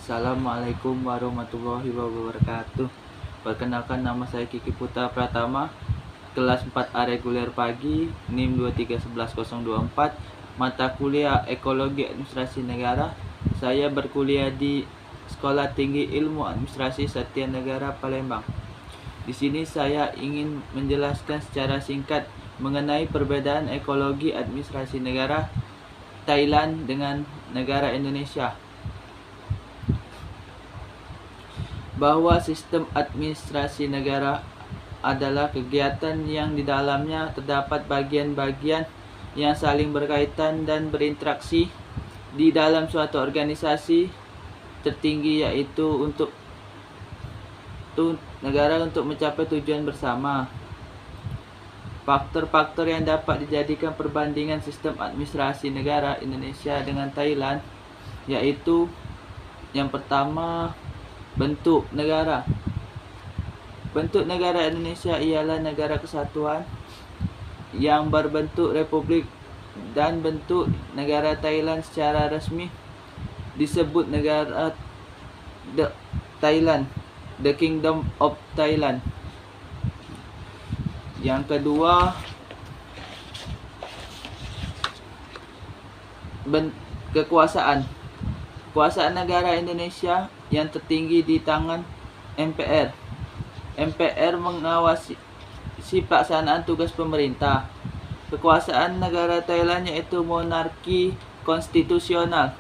Assalamualaikum warahmatullahi wabarakatuh. Perkenalkan, nama saya Kiki Putra Pratama, kelas 4A reguler pagi, NIM 2311024, mata kuliah Ekologi Administrasi Negara. Saya berkuliah di Sekolah Tinggi Ilmu Administrasi Satya Negara Palembang. Di sini saya ingin menjelaskan secara singkat mengenai perbedaan ekologi administrasi negara Thailand dengan negara Indonesia. Bahwa sistem administrasi negara adalah kegiatan yang di dalamnya terdapat bagian-bagian yang saling berkaitan dan berinteraksi di dalam suatu organisasi tertinggi, yaitu untuk negara untuk mencapai tujuan bersama. Faktor-faktor yang dapat dijadikan perbandingan sistem administrasi negara Indonesia dengan Thailand yaitu yang pertama, bentuk negara. Bentuk negara Indonesia ialah negara kesatuan yang berbentuk republik, dan bentuk negara Thailand secara resmi disebut negara Thailand, The Kingdom of Thailand. Yang kedua, kekuasaan. Kekuasaan negara Indonesia yang tertinggi di tangan MPR. MPR mengawasi pelaksanaan tugas pemerintah. Kekuasaan negara Thailand yaitu monarki konstitusional,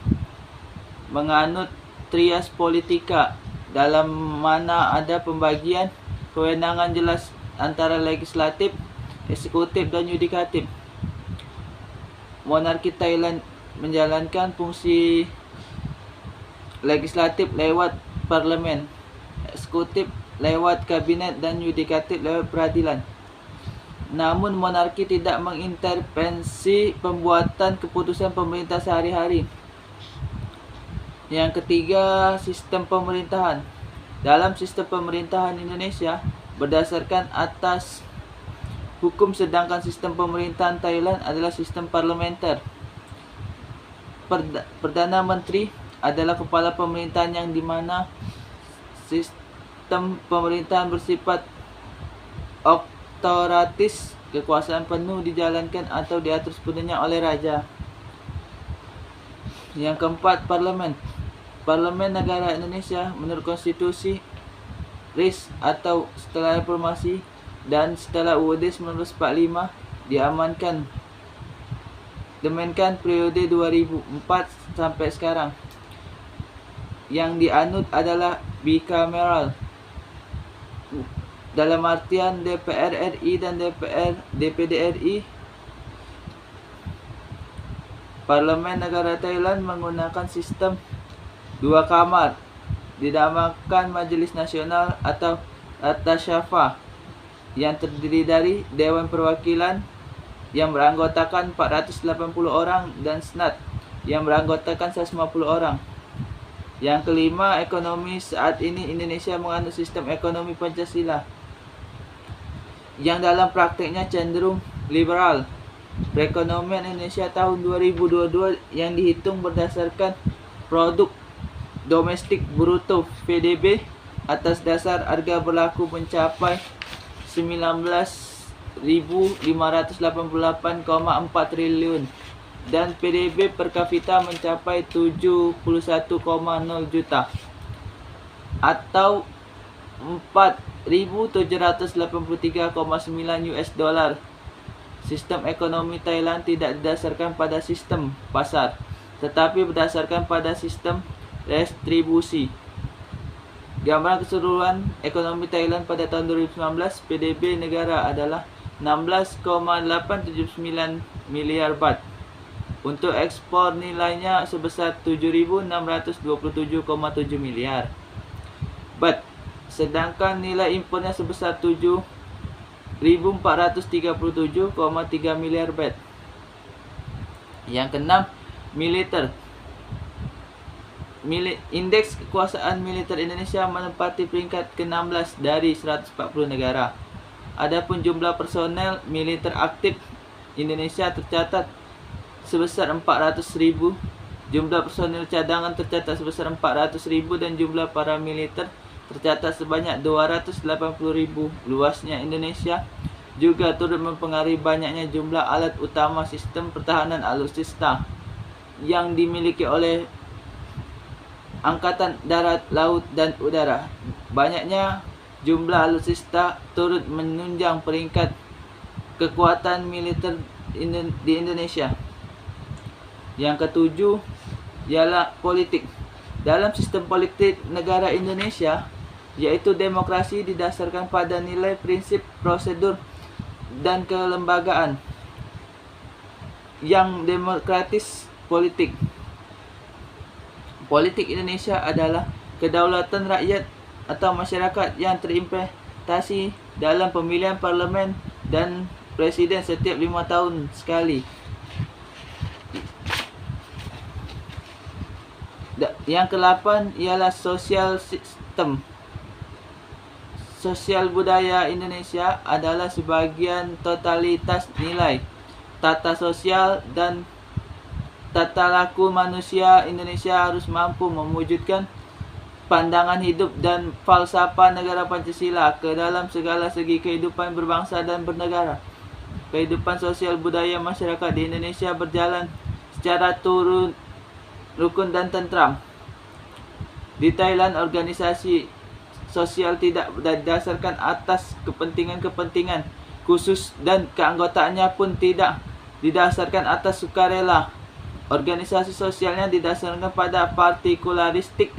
menganut trias politika, dalam mana ada pembagian kewenangan jelas antara legislatif, eksekutif, dan yudikatif. Monarki Thailand menjalankan fungsi legislatif lewat parlemen, eksekutif lewat kabinet, dan yudikatif lewat peradilan. Namun monarki tidak mengintervensi pembuatan keputusan pemerintah sehari-hari. Yang ketiga, sistem pemerintahan. Dalam sistem pemerintahan Indonesia berdasarkan atas hukum, sedangkan sistem pemerintahan Thailand adalah sistem parlementer. Perdana Menteri adalah kepala pemerintahan, yang dimana sistem pemerintahan bersifat otoritaris, kekuasaan penuh dijalankan atau diatur sepenuhnya oleh raja. Yang keempat, parlemen. Parlemen negara Indonesia menurut konstitusi RIS atau setelah reformasi dan setelah UUD 1945 diamankan periode 2004 sampai sekarang. Yang dianut adalah bicameral, dalam artian DPR RI dan DPD RI. Parlemen negara Thailand menggunakan sistem dua kamar, dinamakan Majelis Nasional atau Ratna Sava, yang terdiri dari Dewan Perwakilan yang beranggotakan 480 orang dan Senat yang beranggotakan 150 orang. Yang kelima, ekonomi. Saat ini Indonesia menganut sistem ekonomi Pancasila yang dalam prakteknya cenderung liberal. Perekonomian Indonesia tahun 2022 yang dihitung berdasarkan produk domestik bruto PDB atas dasar harga berlaku mencapai 19.588,4 triliun dan PDB per kapita mencapai 71,0 juta atau 4.783,9 US dollar. Sistem ekonomi Thailand tidak didasarkan pada sistem pasar, tetapi berdasarkan pada sistem restribusi. Gambaran keseluruhan ekonomi Thailand pada tahun 2019, PDB negara adalah 16,879 miliar baht. Untuk ekspor nilainya sebesar 7.627,7 miliar baht, sedangkan nilai impornya sebesar 7.437,3 miliar baht. Yang keenam, militer. Indeks kekuasaan militer Indonesia menempati peringkat ke-16 dari 140 negara. Adapun jumlah personel militer aktif Indonesia tercatat sebesar 400.000 Jumlah personil cadangan tercatat sebesar 400.000 dan jumlah para militer tercatat sebanyak 280.000. Luasnya Indonesia juga turut mempengaruhi banyaknya jumlah alat utama sistem pertahanan alutsista yang dimiliki oleh Angkatan Darat, Laut, dan Udara. Banyaknya jumlah alutsista turut menunjang peringkat kekuatan militer di Indonesia. Yang ketujuh ialah politik. Dalam sistem politik negara Indonesia, yaitu demokrasi didasarkan pada nilai, prinsip, prosedur, dan kelembagaan yang demokratis. Politik Indonesia adalah kedaulatan rakyat atau masyarakat yang terimplementasi dalam pemilihan parlemen dan presiden setiap 5 tahun sekali. Yang ke-8 ialah sosial sistem. Sosial budaya Indonesia adalah sebagian totalitas nilai, tata sosial, dan tata laku manusia. Indonesia harus mampu mewujudkan pandangan hidup dan falsafah negara Pancasila ke dalam segala segi kehidupan berbangsa dan bernegara. Kehidupan sosial budaya masyarakat di Indonesia berjalan secara rukun dan tentram. Di Thailand, organisasi sosial tidak didasarkan atas kepentingan khusus dan keanggotaannya pun tidak didasarkan atas sukarela. Organisasi sosialnya didasarkan pada partikularistik,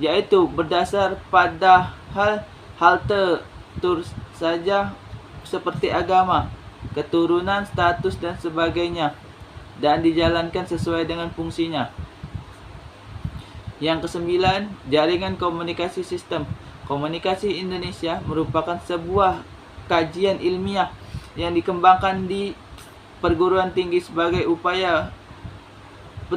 yaitu berdasar pada hal tertentu saja seperti agama, keturunan, status, dan sebagainya, dan dijalankan sesuai dengan fungsinya. Yang ke-9, jaringan komunikasi sistem. Komunikasi Indonesia merupakan sebuah kajian ilmiah yang dikembangkan di perguruan tinggi sebagai upaya